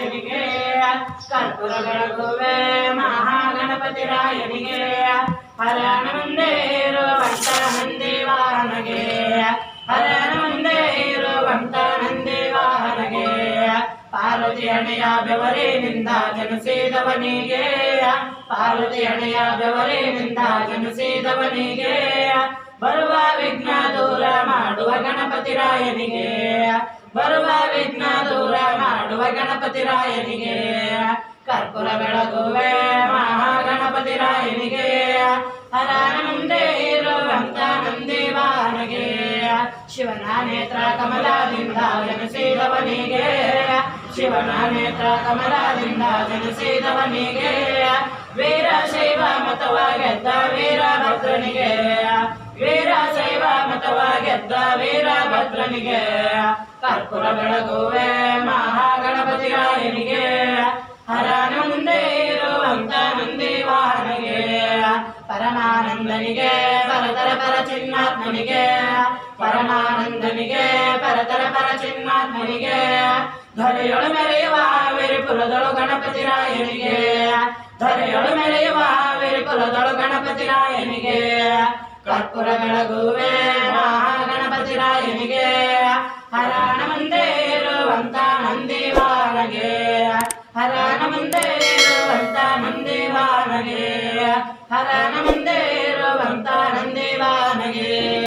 ರಾಯನಿಗೆ ಕರ್ಪೂರ ಬೆಳಗುವೆ ಮಹಾಗಣಪತಿ ರಾಯನಿಗೆ ಹರನ ಮುಂದೆ ಇರುವಂತ ನಂದಿ ವಾಹನಗೆ ಹರನ ಮುಂದೆ ಇರುವಂತ ನಂದಿ ವಾಹನಗೆ ಪಾರ್ವತಿ ಹಣೆಯ ಬೆವರಿನಿಂದ ಜನಿಸಿದವನಿಗೆ ಪಾರ್ವತಿ ಹಣೆಯ ಬೆವರಿನಿಂದ ಜನಿಸಿದವನಿಗೆ ಬರುವ ವಿಘ್ನ ದೂರ ಮಾಡುವ ಗಣಪತಿ ರಾಯನಿಗೆ ಬರುವ ವಿಘ್ನ ದೂರ ಮಾಡುವ ಗಣಪತಿ ರಾಯನಿಗೆ ಕರ್ಪೂರ ಬೆಳಗುವೆ ಮಹಾಗಣಪತಿ ರಾಯನಿಗೆ ಹರನ ಮುಂದೆ ಇರುವಂತ ನಂದಿ ವಾಹನಗೆ ಶಿವನ ನೇತ್ರ ಕಮಲದಿಂದ ಜನಿಸಿದವನಿಗೆ ಶಿವನ ನೇತ್ರ ಕಮಲದಿಂದ ಜನಿಸಿದವನಿಗೆ ವೀರಶೈವ ಮತವ ಗೆದ್ದ ವೀರಭದ್ರನಿಗೆ ವೀರಶೈವ ಮತವ ಗೆದ್ದ ವೀರಭದ್ರನಿಗೆ ಕರ್ಪೂರ ಬೆಳಗುವೆ ಮಹಾಗಣಪತಿ ರಾಯನಿಗೆ ಹರನ ಮುಂದೆ ಇರುವಂತ ನಂದಿ ವಾಹನಗೆ ಪರಮಾನಂದನಿಗೆ ಪರತರ ಪರ ಚಿನ್ನಾತ್ಮನಿಗೆ ಪರಮಾನಂದನಿಗೆ ಪರತರ ಪರ ಚಿನ್ನಾತ್ಮನಿಗೆ ಧರೆಯೊಳು ಮೆರೆಯುವ ವಿರಿಪುರದೊಳು ಗಣಪತಿ ರಾಯನಿಗೆ ಧರೆಯೊಳು ಮೆರೆಯುವ ವಿರಿಪುರದೊಳು ಗಣಪತಿ ರಾಯನಿಗೆ ಕರ್ಪೂರ ಬೆಳಗುವೆ ಮಹಾಗಣಪತಿ ರಾಯನಿಗೆ ಹರನ ಮುಂದೆ ಇರುವಂತ ನಂದಿ ವಾಹನಗೆ ಹರನ ಮುಂದೆ